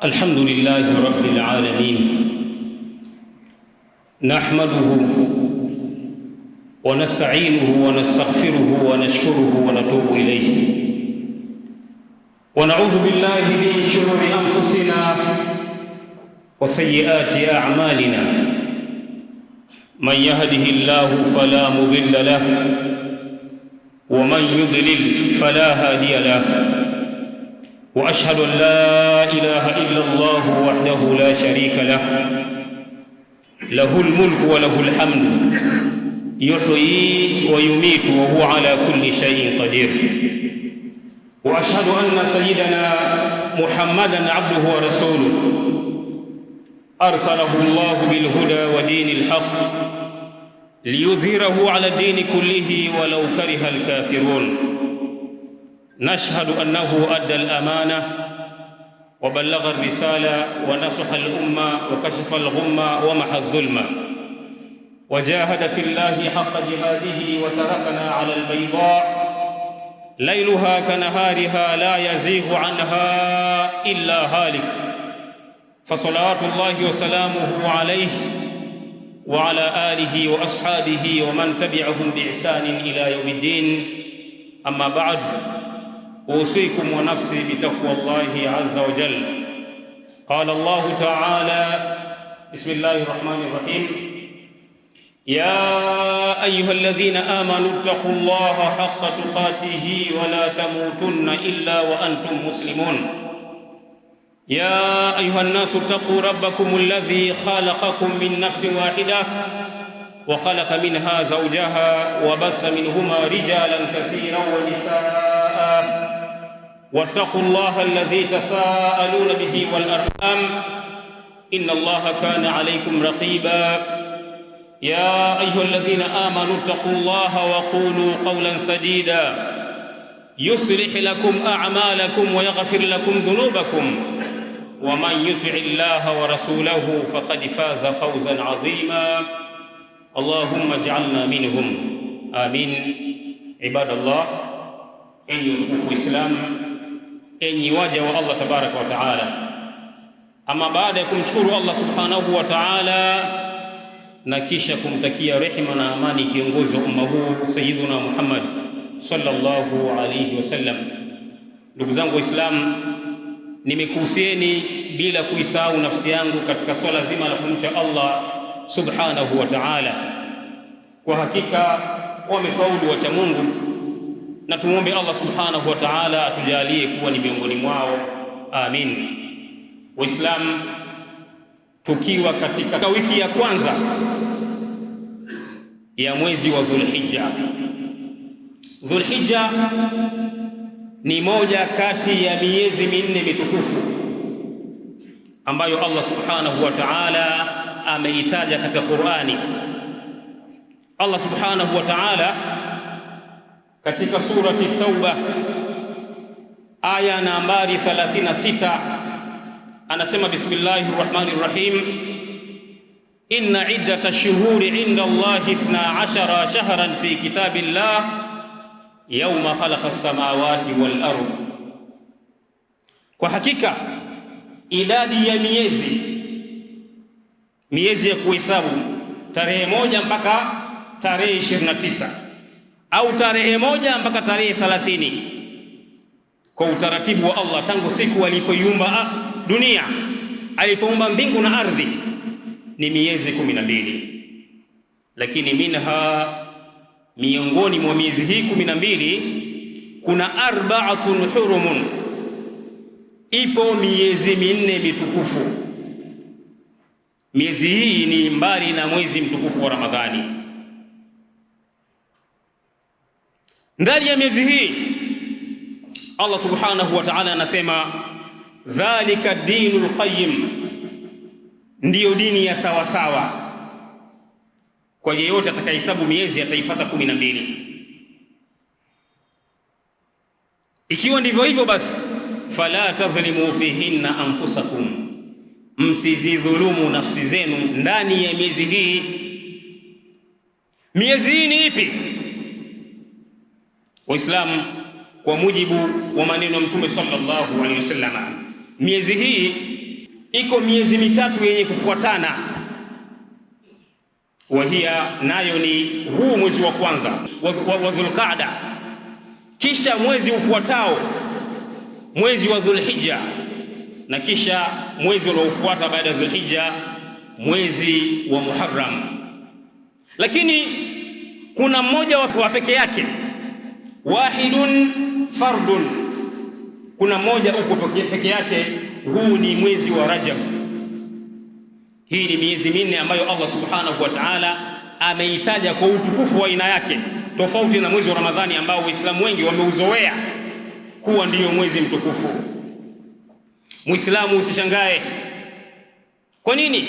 الحمد لله رب العالمين، نحمده ونستعينه ونستغفره ونشكره ونتوب إليه، ونعوذ بالله من شرور أنفسنا وسيئات أعمالنا. من يهده الله فلا مضل له، ومن يضلل فلا هادي له، وأشهد أن لا إله إلا الله وحده لا شريك له، له الملك وله الحمد، يحيي ويميت وهو على كل شيء قدير. وأشهد أن سيدنا محمدًا عبده ورسوله، أرسله الله بالهدى ودين الحق ليظهره على الدين كله ولو كره الكافرون. نشهد أنه أدى الأمانة وبلغ الرسالة ونصح الأمة وكشف الغمة ومحى الظلمة، وجاهد في الله حق جهاده وتركنا على البيضاء ليلها كنهارها لا يزيغ عنها إلا هالك. فصلوات الله وسلامه عليه وعلى آله وأصحابه ومن تبعهم بإحسان إلى يوم الدين. أما بعد، أوصيكم ونفسي بتقوى الله عز وجل. قال الله تعالى: بسم الله الرحمن الرحيم: يا أيها الذين آمنوا اتقوا الله حق تقاته ولا تموتن إلا وأنتم مسلمون. يا أيها الناس اتقوا ربكم الذي خلقكم من نفس واحدة وخلق منها زوجها وبث منهما رجالا كثيرا ونساء، واتقوا الله الذي تساءلون به والأرحام إن الله كان عليكم رقيبا. يا أيها الذين آمنوا اتقوا الله وقولوا قولا سديدا يصلح لكم أعمالكم ويغفر لكم ذنوبكم، ومن يطع الله ورسوله فقد فاز فوزا عظيما. اللهم اجعلنا منهم، آمين. عباد الله، enyi utukufu Islam, enyi waja wa Allah tabaraka wa taala. Ama baada ya kumshukuru Allah subhanahu wa taala na kisha kumtakia rehema na amani kiongozi wa umma huu Sayyiduna Muhammad sallallahu alayhi wasallam, ndugu zangu Waislamu, nimekuhusieni bila kuisahau nafsi yangu katika swala zima la kumcha Allah subhanahu wa ta'ala. Kwa hakika wamefaulu wacha Mungu, na tumuombe Allah subhanahu wa ta'ala atujalie kuwa ni miongoni mwao, amin. Waislamu, tukiwa katika wiki ya kwanza ya mwezi wa Dhulhijja. Dhulhijja ni moja kati ya miezi minne mitukufu ambayo Allah subhanahu wa ta'ala ameitaja katika Qur'ani. Allah subhanahu wa ta'ala katika surati Tauba aya nambari 36 anasema: bismillahir rahmanir rahim, inna iddata shuhuri inda Allahi 12 shahran fi kitabillah yawma khalaqa as-samawati wal ardh. Kwa hakika idadi ya miezi ya kuhesabu tarehe 1 mpaka tarehe 29 au tarehe 1 mpaka tarehe 30 kwa utaratibu wa Allah tangu siku alipoiumba dunia, alipoumba mbingu na ardhi, ni miezi 12. Lakini minha, miongoni mwa miezi hii 12 kuna arba'atun hurumun, ipo miezi minne mitukufu. Miezi hii ni mbali na mwezi mtukufu wa Ramadhani. Ndani ya miezi hii Allah subhanahu wa ta'ala anasema: dhalika dinul qayyim, ndiyo dini ya sawa sawa. Kwa yeyote atakayehesabu miezi ataipata 12. Ikiwa ndivyo hivyo, basi fala tadhlimu fihinna anfusakum, msizidhulumu nafsi zenu ndani ya miezi hii. Miezi hii ni ipi? Waislamu, kwa mujibu wa maneno Mtume sallallahu alaihi wasallam, miezi hii iko miezi mitatu yenye kufuatana, wahia nayo ni huu mwezi wa kwanza wa Dhulqaada, kisha mwezi ufuatao mwezi wa Dhulhijja, na kisha mwezi unaofuata baada ya Dhulhijja mwezi wa Muharram. Lakini kuna mmoja wa peke yake, wahidun fardun, kuna mmoja uko peke yake, huu ni mwezi wa Rajab. Hii ni miezi minne ambayo Allah subhanahu wa ta'ala ameitaja kwa utukufu wa aina yake, tofauti na mwezi wa Ramadhani ambao Waislamu wengi wameuzoea kuwa ndiyo mwezi mtukufu. Muislamu usishangae. Kwa nini?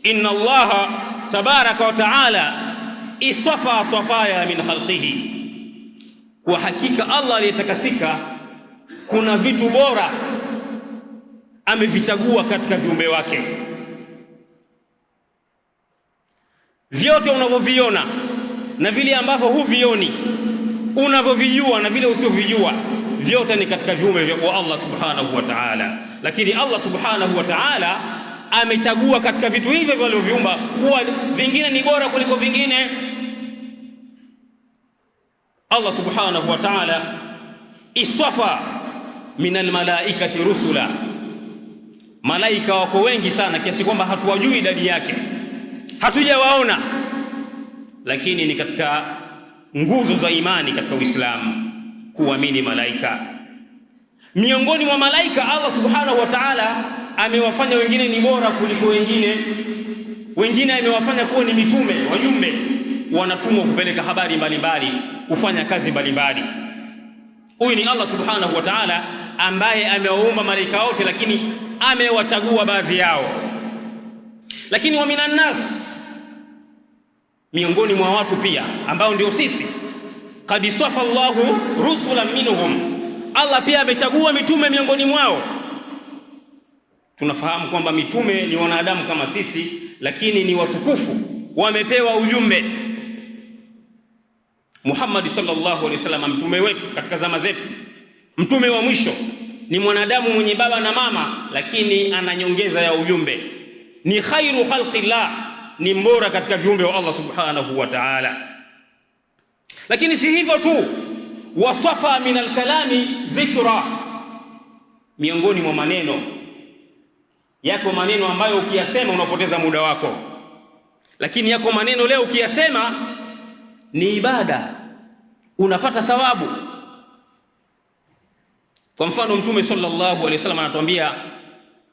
Inna Allaha tabaraka wa ta'ala istafa safaya min khalqihi, kwa hakika Allah aliyetakasika kuna vitu bora amevichagua katika viumbe wake. Vyote unavyoviona na vile ambavyo huvioni, unavyovijua na vile usivyojua, vyote ni katika viumbe vya Allah subhanahu wa ta'ala. Lakini Allah subhanahu wa ta'ala amechagua katika vitu hivyo vilivyoviumba kuwa vingine ni bora kuliko vingine. Allah subhanahu wa ta'ala istafa min almalaikati rusula, malaika wako wengi sana kiasi kwamba hatuwajui idadi yake, hatujawaona, lakini ni katika nguzo za imani katika Uislamu kuamini malaika. Miongoni mwa malaika Allah subhanahu wa ta'ala amewafanya wengine ni bora kuliko wengine, wengine amewafanya kuwa ni mitume, wajumbe, wanatumwa kupeleka habari mbalimbali, kufanya kazi mbalimbali. Huyu ni Allah subhanahu wa ta'ala ambaye amewaumba malaika wote, lakini amewachagua baadhi yao. Lakini wa minan nas, miongoni mwa watu pia ambao ndio sisi, qad istafa Allahu rusulan minhum, Allah pia amechagua mitume miongoni mwao. Tunafahamu kwamba mitume ni wanadamu kama sisi, lakini ni watukufu, wamepewa ujumbe. Muhammad sallallahu alaihi wasallam, mtume wetu katika zama zetu, mtume wa mwisho, ni mwanadamu mwenye baba na mama, lakini ana nyongeza ya ujumbe. Ni khairu khalqillah, ni mbora katika viumbe wa Allah subhanahu wa ta'ala. Lakini si hivyo tu, wasafa min alkalami dhikra, miongoni mwa maneno yako maneno ambayo ukiyasema unapoteza muda wako, lakini yako maneno leo ukiyasema ni ibada, unapata thawabu. Kwa mfano Mtume sallallahu alaihi wasallam anatuambia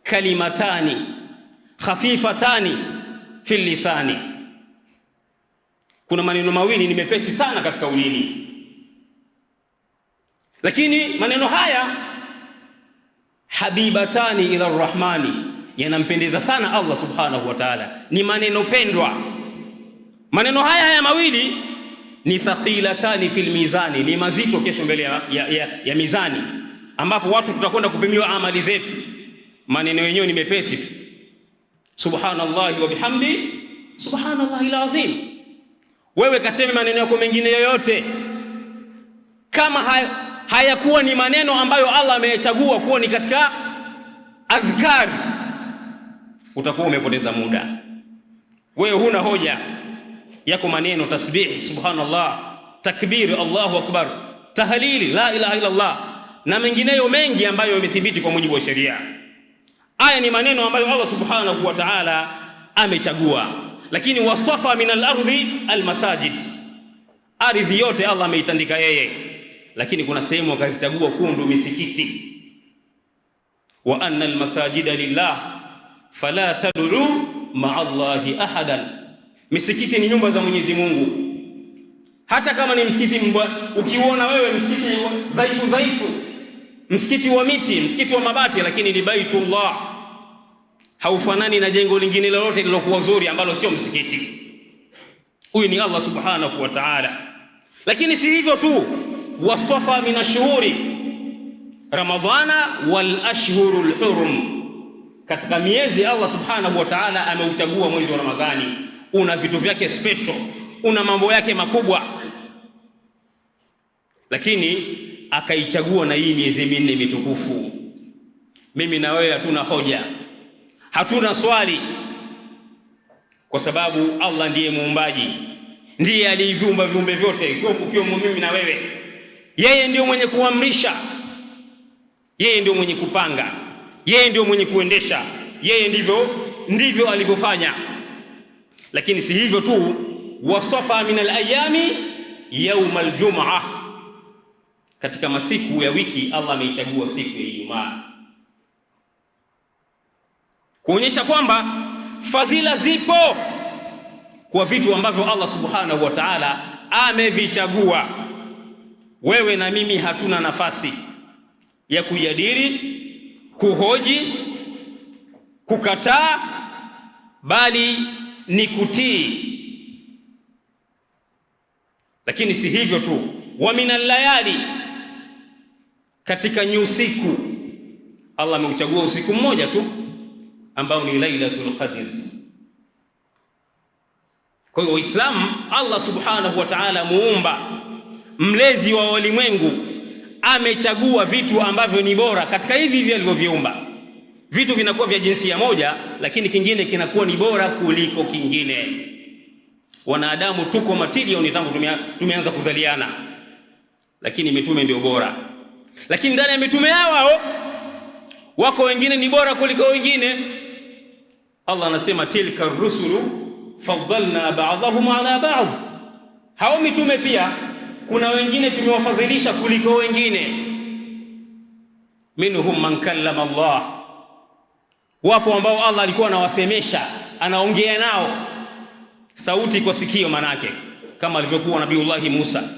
kalimatani khafifatani fil lisani, kuna maneno mawili ni mepesi sana katika ulimi, lakini maneno haya habibatani ila rahmani, yanampendeza sana Allah subhanahu wa ta'ala, ni maneno pendwa. Maneno haya mawili ni thaqilatani fil mizani, ni mazito kesho mbele ya mizani, ambapo watu tutakwenda kupimiwa amali zetu. Maneno yenyewe ni mepesi tu, subhanallahi wa bihamdi subhanallahi alazim. Wewe kaseme maneno yako mengine yoyote, kama hayakuwa ni maneno ambayo Allah ameyachagua kuwa ni katika adhkar, utakuwa umepoteza muda. Wewe huna hoja yako maneno tasbih, subhanallah, takbir, Allahu akbar, tahlili, la ilaha illa Allah na mengineyo mengi ambayo yamethibiti kwa mujibu wa sheria. Haya ni maneno ambayo Allah subhanahu wa ta'ala amechagua. Lakini wastafa min al-ardi al-masajid, ardhi yote Allah ameitandika yeye, lakini kuna sehemu akazichagua kuwa ndio misikiti. Wa anna al-masajida lillah fala tad'u ma'a Allahi ahadan, misikiti ni nyumba za Mwenyezi Mungu. Hata kama ni msikiti ukiona wewe msikiti dhaifu, msikiti wa miti, msikiti wa mabati, lakini ni baitullah, haufanani na jengo lingine lolote lilokuwa zuri ambalo sio msikiti. Huyu ni Allah subhanahu wa ta'ala. Lakini si hivyo tu, wastafa min ashhuri ramadhana wal ashhurul hurum, katika miezi Allah subhanahu wa ta'ala ameuchagua mwezi wa Ramadhani. Una vitu vyake special, una mambo yake makubwa, lakini akaichagua na hii miezi minne mitukufu. Mimi na wewe hatuna hoja hatuna swali, kwa sababu Allah ndiye muumbaji, ndiye aliviumba viumbe vyote, ukiwemo mimi na wewe. Yeye ndio mwenye kuamrisha, yeye ndio mwenye kupanga, yeye ndio mwenye kuendesha, yeye ndivyo alivyofanya. Lakini si hivyo tu, wasafa min alayami yaum aljum'ah, katika masiku ya wiki Allah ameichagua siku ya Ijumaa, kuonyesha kwamba fadhila zipo kwa vitu ambavyo Allah subhanahu wa ta'ala amevichagua. Wewe na mimi hatuna nafasi ya kujadili, kuhoji, kukataa, bali ni kutii. Lakini si hivyo tu, wa minal layali, katika usiku Allah ameuchagua usiku mmoja tu ambao ni Lailatul Qadr. Kwa hiyo Uislamu, Allah subhanahu wa ta'ala, muumba mlezi wa walimwengu, amechagua vitu ambavyo ni bora katika hivi alivyoviumba. Vitu vinakuwa vya jinsia moja, lakini kingine kinakuwa ni bora kuliko kingine. Wanadamu tuko matilioni tangu tumeanza kuzaliana, lakini mitume ndio bora. Lakini ndani ya mitume hao wako wengine ni bora kuliko wengine. Allah anasema tilka rusulu faddalna ba'dahum ala ba'd, hao mitume pia kuna wengine tumewafadhilisha kuliko wengine. Minhum man kallama Allah, wapo ambao Allah alikuwa anawasemesha, anaongea nao sauti kwa sikio manake, kama alivyokuwa Nabiullahi Musa.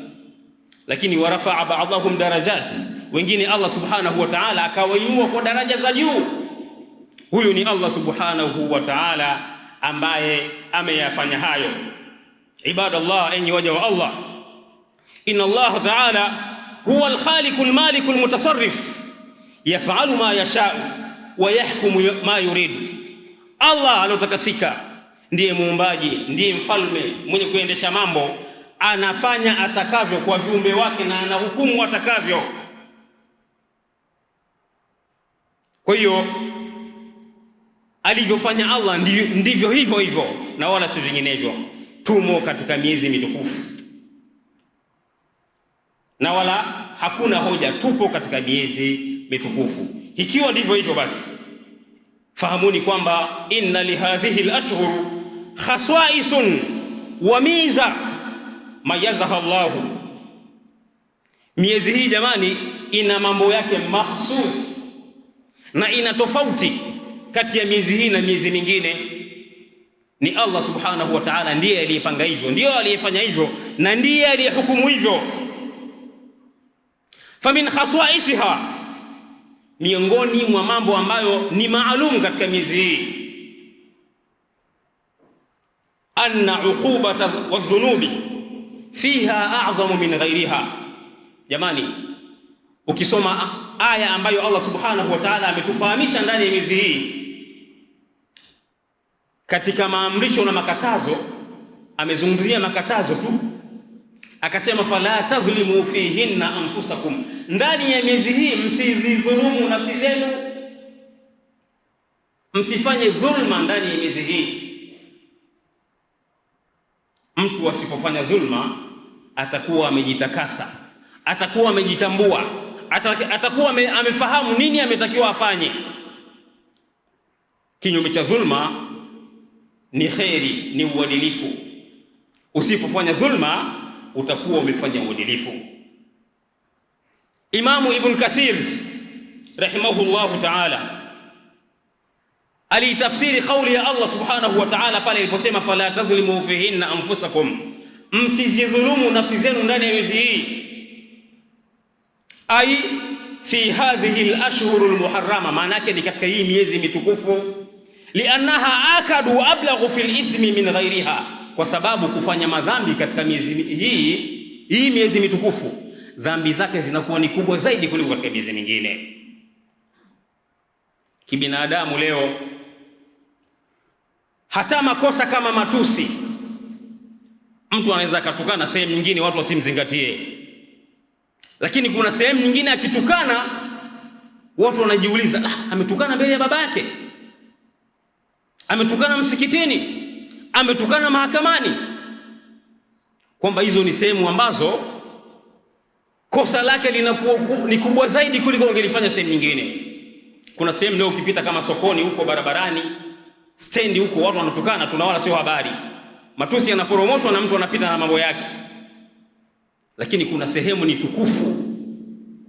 Lakini warafa'a ba'dahum darajat, wengine Allah subhanahu wa ta'ala akawainua kwa daraja za juu. Huyu ni Allah subhanahu wa ta'ala ambaye ameyafanya hayo. Ibadallah, enyi waja wa Allah, inna Allah ta'ala huwa al-khaliqu al-maliku al-mutasarrif yaf'alu ma yasha'u wa yahkumu ma yurid. Allah alotakasika ndiye muumbaji, ndiye mfalme mwenye kuendesha mambo, anafanya atakavyo kwa viumbe wake na anahukumu atakavyo. Kwa hiyo alivyofanya Allah ndivyo hivyo na wala si vinginevyo. Tumo katika miezi mitukufu na wala hakuna hoja, tupo katika miezi mitukufu. Ikiwa ndivyo hivyo, basi fahamuni kwamba inna lihadhihi al-ashhur khaswa'isun wa miza mayazaha Allah. Miezi hii jamani, ina mambo yake mahsus na ina tofauti kati ya miezi hii na miezi mingine. Ni Allah subhanahu wa ta'ala ndiye aliyepanga hivyo, ndiye aliyefanya hivyo, na ndiye aliyehukumu hivyo. Famin khaswa'isiha, miongoni mwa mambo ambayo ni maalum katika miezi hii, anna uqubata wadh-dhunubi fiha a'zamu min ghayriha. Jamani, ukisoma aya ambayo Allah subhanahu wa ta'ala ametufahamisha ndani ya miezi hii katika maamrisho na makatazo, amezungumzia makatazo tu, akasema fala tadhlimu fihinna anfusakum, ndani ya miezi hii msizidhulumu nafsi zenu, msifanye dhulma ndani ya miezi hii. Mtu asipofanya dhulma atakuwa amejitakasa, atakuwa amejitambua, atakuwa amefahamu nini ametakiwa afanye. Kinyume cha dhulma ni kheri, ni uadilifu. Usipofanya dhulma utakuwa umefanya uadilifu. Imamu Ibn Kathir rahimahullahu ta'ala alitafsiri kauli ya Allah subhanahu wa ta'ala pale aliposema fala tadhlimu fihinna anfusakum, msizidhulumu nafsi zenu ndani ya miezi hii, ai fi hadhihi al-ashhur al-muharrama, maana yake ni katika hii miezi mitukufu. Liannaha akadu ablaghu fil ithmi min ghayriha, kwa sababu kufanya madhambi katika miezi hii miezi mitukufu, dhambi zake zinakuwa ni kubwa zaidi kuliko katika miezi mingine. Kibinadamu leo hata makosa kama matusi, mtu anaweza akatukana sehemu nyingine watu wasimzingatie, lakini kuna sehemu nyingine akitukana watu wanajiuliza, ametukana mbele ya baba yake. ametukana msikitini, ametukana mahakamani, kwamba hizo ni sehemu ambazo kosa lake linakuwa ni kubwa zaidi kuliko ungelifanya sehemu nyingine. Kuna sehemu leo ukipita kama sokoni huko, barabarani, stendi huko, watu wanatukana, tunawala sio habari, matusi yanaporomoshwa na mtu anapita na mambo yake. Lakini kuna sehemu ni tukufu,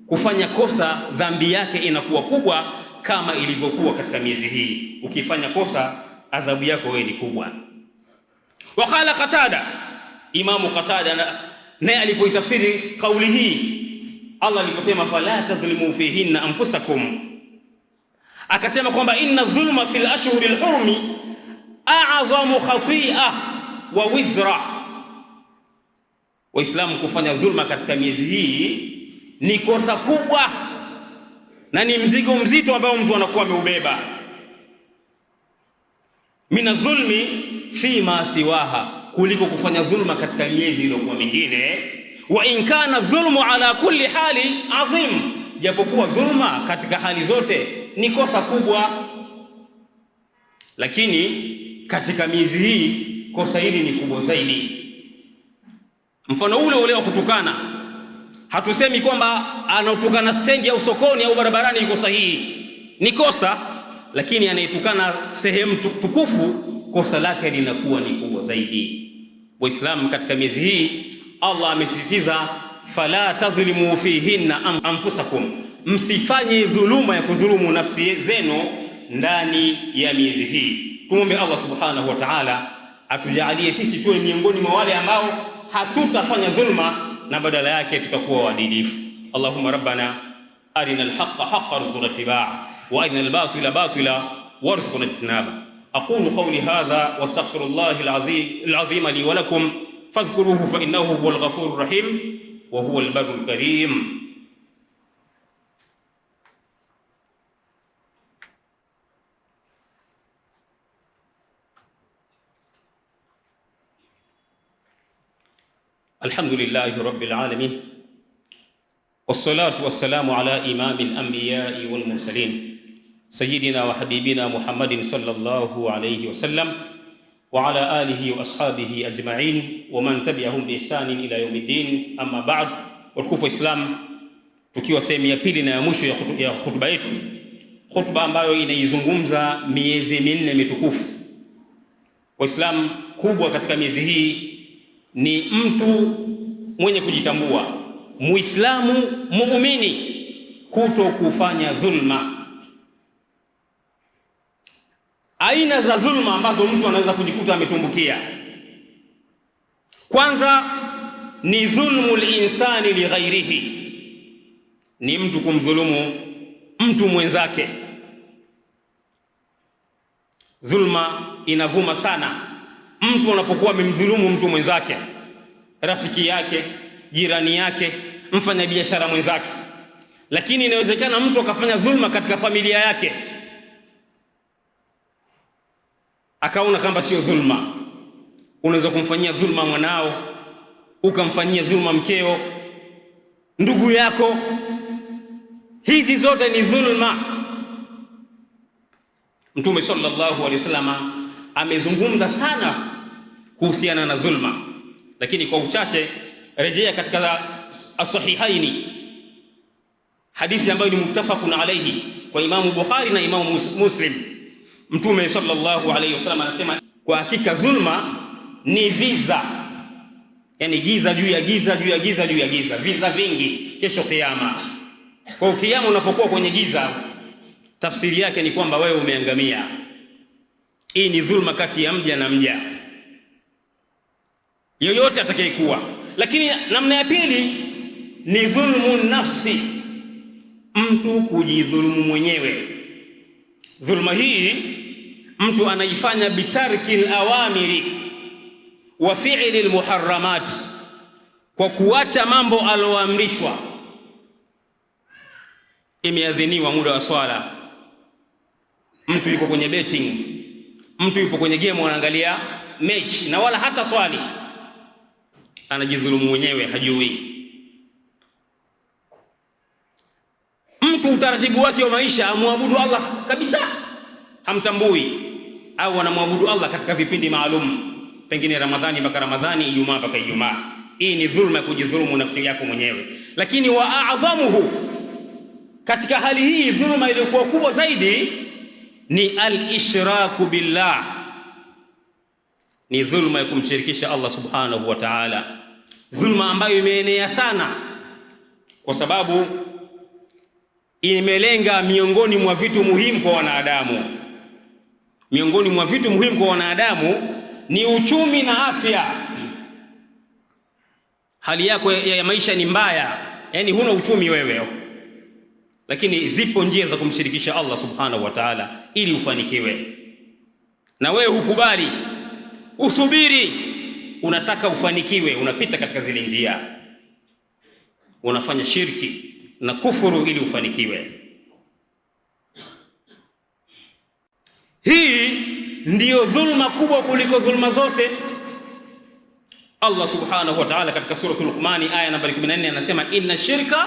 kufanya kosa dhambi yake inakuwa kubwa, kama ilivyokuwa katika miezi hii. Ukifanya kosa adhabu yako wewe ni kubwa. Waqala Qatada, Imamu Qatada naye alipoitafsiri kauli hii, Allah aliposema fala tadhlimu fihinna anfusakum, akasema kwamba inna dhulma fil ashhuril hurmi a'zamu khati'a wa wizra. Waislamu kufanya dhulma katika miezi hii ni kosa kubwa na ni mzigo mzito ambao mtu anakuwa ameubeba. Mina dhulmi fi ma siwaha, kuliko kufanya dhulma katika miezi iliyokuwa mingine. Wa in kana dhulmu ala kulli hali adhim, japokuwa dhulma katika hali zote ni kosa kubwa, lakini katika miezi hii kosa hili ni kubwa zaidi. Mfano ule wa kutukana, hatusemi kwamba anatukana stendi au sokoni au barabarani yuko sahihi, ni kosa, lakini anayetukana sehemu tukufu kosa lake linakuwa ni kubwa zaidi. Waislamu katika miezi hii Allah amesisitiza fala tadhlimu fihinna anfusakum, msifanye dhuluma ya kudhulumu nafsi zenu ndani ya miezi hii. Tumombe Allah subhanahu wa ta'ala atujalie sisi tuwe miongoni mwa wale ambao hatutafanya dhulma na badala yake tutakuwa waadilifu. Allahumma rabbana arina alhaqqa haqqan warzuqna ittiba'ah wa arina albatila batila warzuqna ijtinaba. أقول قولي هذا واستغفر الله العظيم لي ولكم فاذكروه فإنه هو الغفور الرحيم وهو البر الكريم. الحمد لله رب العالمين والصلاة والسلام على إمام الأنبياء والمرسلين سيدنا وحبيبنا محمد صلى الله عليه وسلم وعلى آله وأصحابه أجمعين ومن تبعهم بإحسان إلى يوم الدين. أما بعد, watukufu wa Islam, tukiwa sehemu ya pili na ya mwisho ya khutba yetu, khutba ambayo inaizungumza miezi minne mitukufu. Waislamu, kubwa katika miezi hii ni mtu mwenye kujitambua, Muislamu muumini, kuto kufanya dhulma. Aina za dhulma ambazo mtu anaweza kujikuta ametumbukia, kwanza ni dhulmu linsani li ghairihi, ni mtu kumdhulumu mtu mwenzake. Dhulma inavuma sana mtu anapokuwa amemdhulumu mtu mwenzake, rafiki yake, jirani yake, mfanyabiashara mwenzake. Lakini inawezekana mtu akafanya dhulma katika familia yake, akaona kama sio dhulma. Unaweza kumfanyia dhulma mwanao, ukamfanyia dhulma mkeo, ndugu yako. Hizi zote ni dhulma. Mtume sallallahu alaihi wasallam amezungumza sana kuhusiana na dhulma, lakini kwa uchache rejea katika as-sahihaini, hadithi ambayo ni muttafaqun alayhi kwa Imamu Bukhari na Imamu Muslim. Mtume sallallahu alayhi wasallam anasema, kwa hakika dhulma ni viza, yani giza juu ya giza juu ya giza juu ya giza, viza vingi kesho kiyama. Kwa kiyama unapokuwa kwenye giza, tafsiri yake ni kwamba wewe umeangamia. Hii ni dhulma kati ya mja na mja yoyote atakayekuwa. Lakini namna ya pili ni dhulmu nafsi, mtu kujidhulumu mwenyewe. Dhulma hii mtu anaifanya bitarki al-awamiri wa fi'li al-muharramat, kwa kuacha mambo aloamrishwa. Imeadhiniwa muda wa swala, mtu yuko kwenye betting, mtu yupo kwenye game anaangalia mechi na wala hata swali, anajidhulumu mwenyewe, hajui. Mtu utaratibu wake wa maisha amwabudu Allah kabisa, hamtambui. au wanamwabudu Allah katika vipindi maalum, pengine Ramadhani mpaka Ramadhani, Ijumaa mpaka Ijumaa. Hii ni dhulma ya kujidhulumu nafsi yako mwenyewe. Lakini wa a'dhamuhu, katika hali hii dhulma iliyokuwa kubwa zaidi ni al-ishraku billah, ni dhulma ya kumshirikisha Allah subhanahu wa ta'ala, dhulma ambayo imeenea sana kwa sababu imelenga miongoni mwa vitu muhimu kwa wanadamu. Miongoni mwa vitu muhimu kwa wanadamu ni uchumi na afya. Hali yako ya maisha ni mbaya, yani huna uchumi wewe, lakini zipo njia za kumshirikisha Allah subhanahu wa ta'ala ili ufanikiwe, na wewe hukubali, usubiri, unataka ufanikiwe, unapita katika zile njia, unafanya shirki na kufuru ili ufanikiwe. Hii ndiyo dhulma kubwa kuliko dhulma zote. Allah subhanahu wa ta'ala katika suratul Luqman aya nambari 14 anasema, inna shirka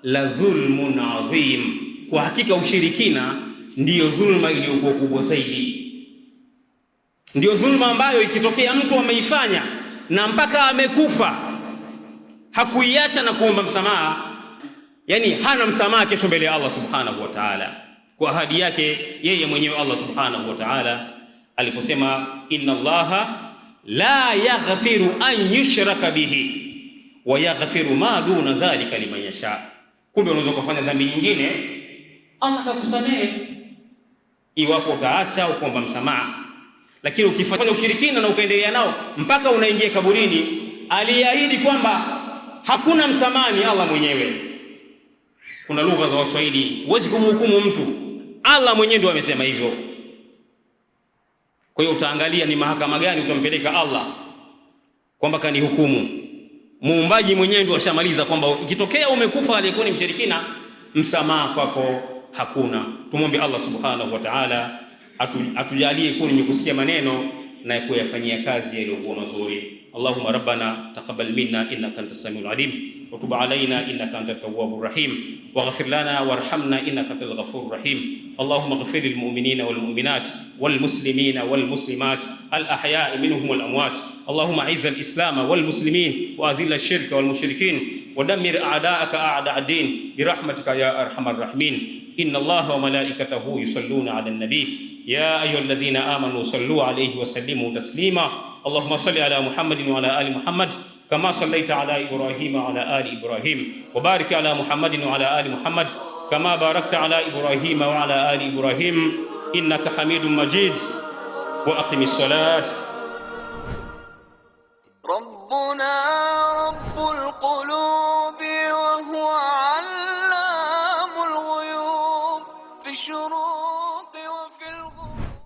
la dhulmun adhim, kwa hakika ushirikina ndiyo dhulma iliyokuwa kubwa zaidi. Ndiyo dhulma ambayo ikitokea mtu ameifanya na mpaka amekufa hakuiacha na kuomba msamaha, yani hana msamaha kesho mbele ya Allah subhanahu wa ta'ala, kwa ahadi yake yeye mwenyewe Allah subhanahu wa ta'ala aliposema, inna Allaha la yaghfiru an yushraka bihi wa yaghfiru ma duna dhalika liman yasha. Kumbe unaweza kufanya dhambi nyingine Allah akakusamehe iwapo utaacha kuomba msamaha, lakini ukifanya ushirikina na ukaendelea nao mpaka unaingia kaburini, aliahidi kwamba hakuna msamaha ni Allah mwenyewe. Kuna lugha za Waswahili, huwezi kumhukumu mtu, Allah mwenyewe ndio amesema hivyo. Kwa hiyo utaangalia ni mahakama gani utampeleka Allah kwamba kanihukumu. Muumbaji mwenyewe ndio ashamaliza kwamba ikitokea umekufa aliyekuwa ni mshirikina, msamaha kwako hakuna. Tumwombe Allah subhanahu wa ta'ala atujalie kuwa ni kusikia maneno na kuyafanyia kazi yaliyokuwa mazuri. Allahumma rabbana taqabbal minna innaka antas samiul alim wa tub alaina innaka antat tawwabur rahim waghfir lana warhamna innaka antal ghafurur rahim. Allahumma ighfir lil mu'minina wal mu'minat wal muslimina wal muslimat al ahya'i minhum wal amwat. Allahumma a'izz al islam wal muslimin wa adhill ash shirka wal mushrikin wa dammir a'da'aka a'da' ad-din bi rahmatika ya arhamar rahimin. Inna Allaha wa malaikatahu yusalluna 'alan nabiy يا أيها الذين آمنوا صلوا عليه وسلموا تسليما. اللهم صل على محمد وعلى آل محمد كما صليت على إبراهيم وعلى آل إبراهيم، وبارك على محمد وعلى آل محمد كما باركت على إبراهيم وعلى آل إبراهيم إنك حميد مجيد. وأقم الصلاة. ربنا